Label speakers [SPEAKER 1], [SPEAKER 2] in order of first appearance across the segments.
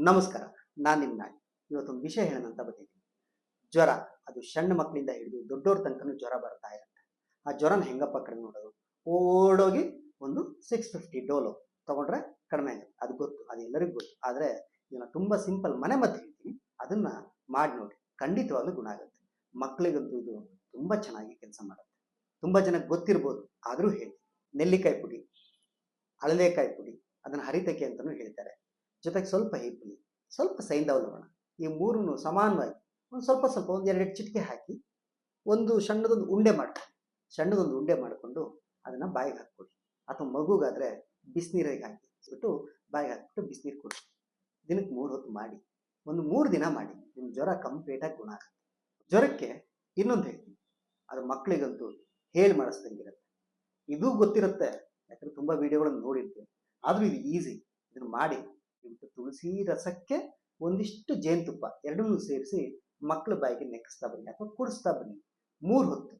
[SPEAKER 1] ನಮಸ್ಕಾರ. ನಾನು ನಿಮ್ಮ ನಾಡಿ. ಇವತ್ತೊಂದು ವಿಷಯ ಹೇಳೋಣ ಅಂತ ಬಂದಿದ್ದೀನಿ. ಜ್ವರ ಅದು ಸಣ್ಣ ಮಕ್ಕಳಿಂದ ಹಿಡಿದು ದೊಡ್ಡೋರ ತನಕನೂ ಜ್ವರ ಬರ್ತಾ ಇರುತ್ತೆ. ಆ ಜ್ವರನ ಹೆಂಗಪ್ಪ ಕಡಿಮೆ ಮಾಡೋದು? ಓಡೋಗಿ ಒಂದು 650 ಡೋಲೋ ತಗೊಂಡ್ರೆ ಕಡಿಮೆ ಆಗುತ್ತೆ. ಅದು ಗೊತ್ತು, ಅದು ಎಲ್ಲರಿಗೂ ಗೊತ್ತು. ಆದರೆ ಇದನ್ನ ತುಂಬ ಸಿಂಪಲ್ ಮನೆಮದ್ದು ಹೇಳ್ತೀನಿ, ಅದನ್ನ ಮಾಡಿ ನೋಡಿ, ಖಂಡಿತವಾಗ್ಲೂ ಗುಣ ಆಗುತ್ತೆ. ಮಕ್ಕಳಿಗಂತೂ ಇದು ತುಂಬ ಚೆನ್ನಾಗಿ ಕೆಲಸ ಮಾಡುತ್ತೆ. ತುಂಬ ಜನಕ್ಕೆ ಗೊತ್ತಿರ್ಬೋದು, ಆದರೂ ಹೇಳಿ. ನೆಲ್ಲಿಕಾಯಿ ಪುಡಿ, ಹಳದೆಕಾಯಿ ಪುಡಿ, ಅದನ್ನು ಹರಿತಕ್ಕೆ ಅಂತಲೂ ಹೇಳ್ತಾರೆ. ಜೊತೆಗೆ ಸ್ವಲ್ಪ ಹಿಪ್ಪಲಿ, ಸ್ವಲ್ಪ ಸೈಂಧವ ಲವಣ, ಈ ಮೂರನ್ನು ಸಮಾನವಾಗಿ ಒಂದು ಸ್ವಲ್ಪ ಸ್ವಲ್ಪ ಒಂದು 2 ಚಿಟಿಕೆ ಹಾಕಿ ಒಂದು ಸಣ್ಣದೊಂದು ಉಂಡೆ ಮಾಡಿಕೊಂಡು ಅದನ್ನು ಬಾಯಿಗೆ ಹಾಕ್ಕೊಡಿ. ಅಥವಾ ಮಗುಗಾದರೆ ಬಿಸಿನೀರಿಗೆ ಹಾಕಿಬಿಟ್ಟು ಬಾಯಿಗೆ ಹಾಕಿಬಿಟ್ಟು ಬಿಸಿನೀರು ಕೊಡಿ. ದಿನಕ್ಕೆ 3 ಹೊತ್ತು ಮಾಡಿ, ಒಂದು 3 ದಿನ ಮಾಡಿ, ನಿಮ್ಮ ಜ್ವರ ಕಂಪ್ಲೀಟಾಗಿ ಗುಣ ಆಗುತ್ತೆ. ಜ್ವರಕ್ಕೆ ಇನ್ನೊಂದು ಹೇಳ್ತೀನಿ, ಅದು ಮಕ್ಕಳಿಗಂತೂ ಹೇಳಿ ಮಾಡಿಸ್ದಂಗಿರುತ್ತೆ. ಇದು ಗೊತ್ತಿರುತ್ತೆ, ಯಾಕಂದರೆ ತುಂಬ ವಿಡಿಯೋಗಳನ್ನು ನೋಡಿರ್ತೀವಿ. ಆದರೂ ಇದು ಈಸಿ, ಇದನ್ನು ಮಾಡಿ. ತುಳಸಿ ರಸಕ್ಕೆ ಒಂದಿಷ್ಟು ಜೇನುತುಪ್ಪ ಎರಡನ್ನೂ ಸೇರಿಸಿ ಮಕ್ಕಳ ಬಾಯಿಗೆ ನೆಕ್ಕಿಸ್ತಾ ಬನ್ನಿ ಅಥವಾ ಕುಡಿಸ್ತಾ ಬನ್ನಿ. 3 ಹೊತ್ತು,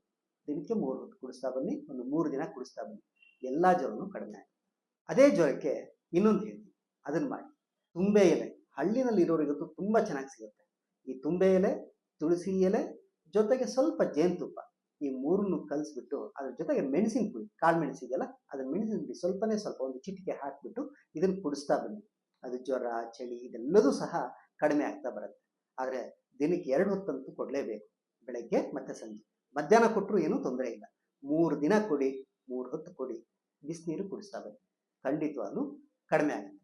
[SPEAKER 1] ದಿನಕ್ಕೆ 3 ಹೊತ್ತು ಕುಡಿಸ್ತಾ ಬನ್ನಿ. ಒಂದು 3 ದಿನ ಕುಡಿಸ್ತಾ ಬನ್ನಿ, ಎಲ್ಲ ಜ್ವರನೂ ಕಡಿಮೆ ಆಗುತ್ತೆ. ಅದೇ ಜ್ವರಕ್ಕೆ ಇನ್ನೊಂದು ಹೇಳ್ತೀನಿ, ಅದನ್ನು ಮಾಡಿ. ತುಂಬೆ ಎಲೆ ಹಳ್ಳಿನಲ್ಲಿ ಇರೋರಿಗಂತೂ ತುಂಬ ಚೆನ್ನಾಗಿ ಸಿಗುತ್ತೆ. ಈ ತುಂಬೆ ಎಲೆ, ತುಳಸಿ ಎಲೆ ಜೊತೆಗೆ ಸ್ವಲ್ಪ ಜೇನುತುಪ್ಪ, ಈ ಮೂರನ್ನು ಕಲಿಸ್ಬಿಟ್ಟು ಅದ್ರ ಜೊತೆಗೆ ಮೆಣಸಿನ ಪುಡಿ, ಕಾಳು ಮೆಣಸು ಇದೆಯಲ್ಲ, ಅದರ ಮೆಣಸಿನ ಪುಡಿ ಸ್ವಲ್ಪನೇ ಸ್ವಲ್ಪ ಒಂದು ಚಿಟಿಕೆ ಹಾಕಿಬಿಟ್ಟು ಇದನ್ನು ಕುಡಿಸ್ತಾ ಬನ್ನಿ. ಅದು ಜ್ವರ, ಚಳಿ ಇದೆಲ್ಲದೂ ಸಹ ಕಡಿಮೆ ಆಗ್ತಾ ಬರುತ್ತೆ. ಆದರೆ ದಿನಕ್ಕೆ 2 ಹೊತ್ತಂತೂ ಕೊಡಲೇಬೇಕು, ಬೆಳಗ್ಗೆ ಮತ್ತು ಸಂಜೆ. ಮಧ್ಯಾಹ್ನ ಕೊಟ್ಟರು ಏನೂ ತೊಂದರೆ ಇಲ್ಲ. 3 ದಿನ ಕೊಡಿ, 3 ಹೊತ್ತು ಕೊಡಿ, ಬಿಸಿನೀರು ಕುಡಿಸ್ತಾ ಬನ್ನಿ, ಖಂಡಿತವಾಗ್ಲೂ ಕಡಿಮೆ ಆಗುತ್ತೆ.